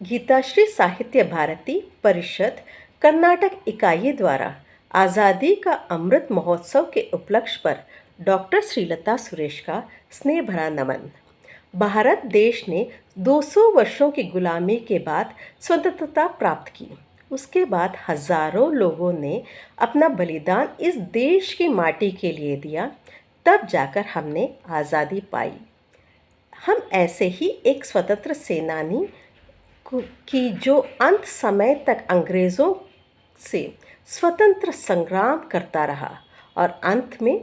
गीताश्री साहित्य भारती परिषद कर्नाटक इकाई द्वारा आज़ादी का अमृत महोत्सव के उपलक्ष्य पर डॉक्टर श्रीलता सुरेश का स्नेह भरा नमन। भारत देश ने 200 वर्षों की गुलामी के बाद स्वतंत्रता प्राप्त की। उसके बाद हजारों लोगों ने अपना बलिदान इस देश की माटी के लिए दिया, तब जाकर हमने आज़ादी पाई। हम ऐसे ही एक स्वतंत्र सेनानी की जो अंत समय तक अंग्रेज़ों से स्वतंत्र संग्राम करता रहा और अंत में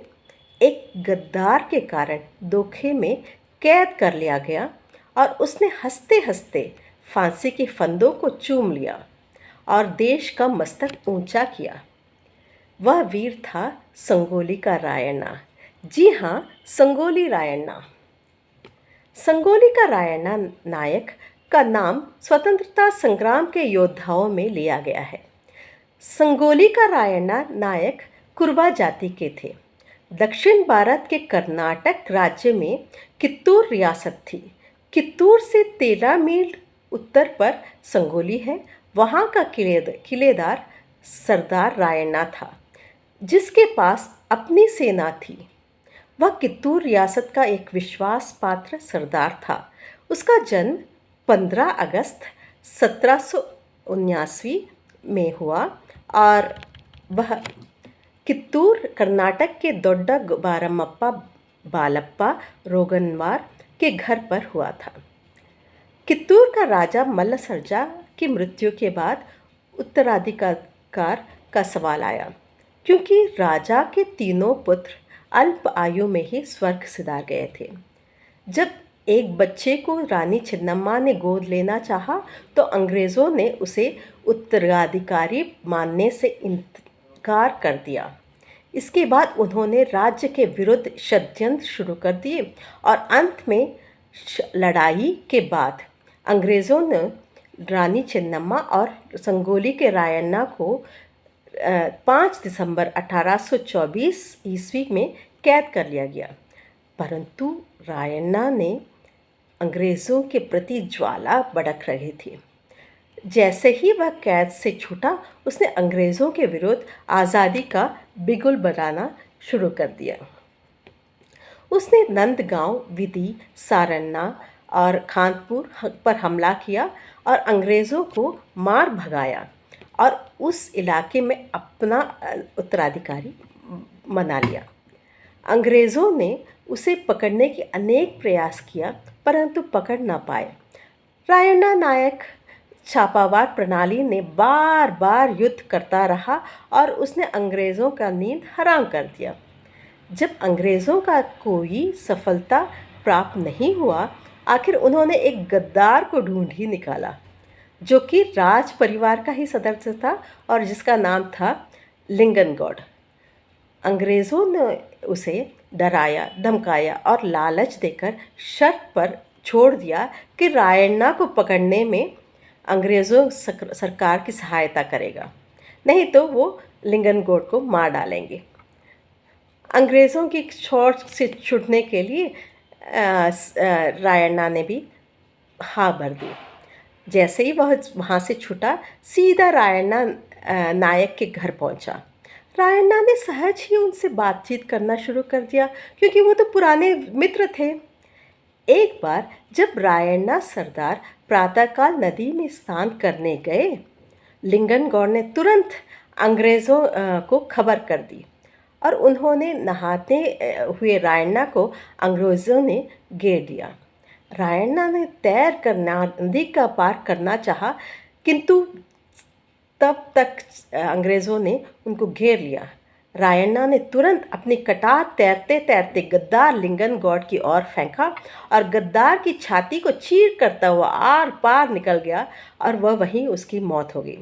एक गद्दार के कारण धोखे में कैद कर लिया गया और उसने हंसते हंसते फांसी के फंदों को चूम लिया और देश का मस्तक ऊंचा किया। वह वीर था संगोली का रायण्णा। जी हाँ, संगोली रायण्णा। संगोली का रायण्णा नायक का नाम स्वतंत्रता संग्राम के योद्धाओं में लिया गया है। संगोली का रायण्णा नायक कुरुबा जाति के थे। दक्षिण भारत के कर्नाटक राज्य में कित्तूर रियासत थी। कित्तूर से 13 मील उत्तर पर संगोली है। वहाँ का किलेदार सरदार रायण्णा था, जिसके पास अपनी सेना थी। वह कित्तूर रियासत का एक विश्वास पात्र सरदार था। उसका जन्म 15 अगस्त 1779 में हुआ और वह कित्तूर कर्नाटक के दोड्डा बारमप्पा बालप्पा रोगनवार के घर पर हुआ था। कित्तूर का राजा मल्लसर्जा की मृत्यु के बाद उत्तराधिकार का सवाल आया, क्योंकि राजा के तीनों पुत्र अल्प आयु में ही स्वर्ग सिधार गए थे। जब एक बच्चे को रानी छिन्नम्मा ने गोद लेना चाहा तो अंग्रेज़ों ने उसे उत्तराधिकारी मानने से इनकार कर दिया। इसके बाद उन्होंने राज्य के विरुद्ध षड्यंत्र शुरू कर दिए और अंत में लड़ाई के बाद अंग्रेज़ों ने रानी छिन्नम्मा और संगोली के रायण्णा को 5 दिसंबर 1824 ईस्वी में कैद कर लिया गया। परंतु रायण्णा ने अंग्रेज़ों के प्रति ज्वाला भड़क रही थी। जैसे ही वह कैद से छूटा, उसने अंग्रेज़ों के विरुद्ध आज़ादी का बिगुल बजाना शुरू कर दिया। उसने नंदगांव, विधि, सारन्ना और खानपुर पर हमला किया और अंग्रेज़ों को मार भगाया और उस इलाके में अपना उत्तराधिकारी बना लिया। अंग्रेज़ों ने उसे पकड़ने की अनेक प्रयास किया, परंतु पकड़ न पाए। रायण्णा नायक छापावार प्रणाली ने बार बार युद्ध करता रहा और उसने अंग्रेज़ों का नींद हराम कर दिया। जब अंग्रेज़ों का कोई सफलता प्राप्त नहीं हुआ, आखिर उन्होंने एक गद्दार को ढूंढ ही निकाला, जो कि राज परिवार का ही सदस्य था और जिसका नाम था लिंगनगौड़। अंग्रेज़ों ने उसे डराया, धमकाया और लालच देकर शर्त पर छोड़ दिया कि रायण्णा को पकड़ने में अंग्रेज़ों सरकार की सहायता करेगा, नहीं तो वो लिंगनगौड़ को मार डालेंगे। अंग्रेज़ों की चोट से छूटने के लिए रायण्णा ने भी हाँ भर दी। जैसे ही वह वहाँ से छूटा, सीधा रायण्णा नायक के घर पहुँचा। रायण्णा ने सहज ही उनसे बातचीत करना शुरू कर दिया, क्योंकि वो तो पुराने मित्र थे। एक बार जब रायण्णा सरदार प्रातःकाल नदी में स्नान करने गए, लिंगनगौड़ ने तुरंत अंग्रेज़ों को खबर कर दी और उन्होंने नहाते हुए रायण्णा को अंग्रेज़ों ने घेर लिया। रायण्णा ने तैर कर नदी का पार करना चाहा, किंतु तब तक अंग्रेज़ों ने उनको घेर लिया। रायण्णा ने तुरंत अपनी कटार तैरते तैरते गद्दार लिंगनगौड़ की ओर फेंका और गद्दार की छाती को चीर करता हुआ आर पार निकल गया और वह वहीं उसकी मौत हो गई।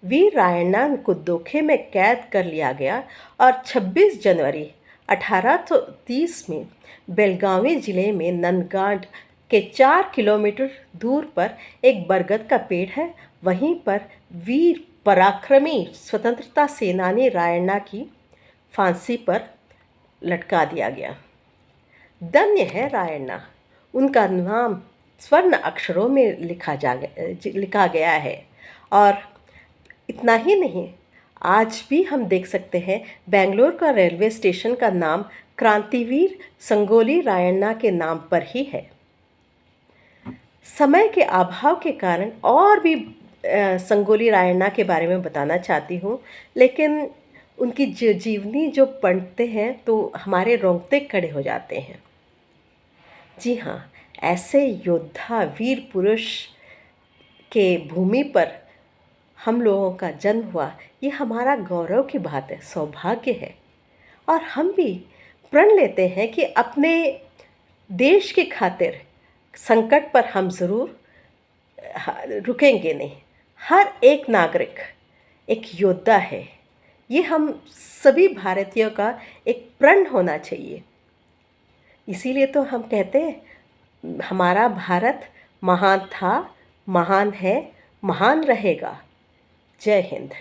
वीर रायण्णा को धोखे में कैद कर लिया गया और 26 जनवरी 1830 में बेलगावी जिले में नंदगांव के 4 किलोमीटर दूर पर एक बरगद का पेड़ है। वहीं पर वीर पराक्रमी स्वतंत्रता सेनानी रायण्णा की फांसी पर लटका दिया गया। धन्य है रायण्णा, उनका नाम स्वर्ण अक्षरों में लिखा गया है। और इतना ही नहीं, आज भी हम देख सकते हैं बेंगलोर का रेलवे स्टेशन का नाम क्रांतिवीर संगोली रायण्णा के नाम पर ही है। समय के अभाव के कारण और भी संगोली रायण्णा के बारे में बताना चाहती हूँ, लेकिन उनकी जीवनी जो पढ़ते हैं तो हमारे रोंगटे खड़े हो जाते हैं। जी हाँ, ऐसे योद्धा वीर पुरुष के भूमि पर हम लोगों का जन्म हुआ, ये हमारा गौरव की बात है, सौभाग्य है। और हम भी प्रण लेते हैं कि अपने देश की खातिर संकट पर हम ज़रूर रुकेंगे नहीं। हर एक नागरिक एक योद्धा है, ये हम सभी भारतीयों का एक प्रण होना चाहिए। इसीलिए तो हम कहते हैं हमारा भारत महान था, महान है, महान रहेगा। जय हिंद।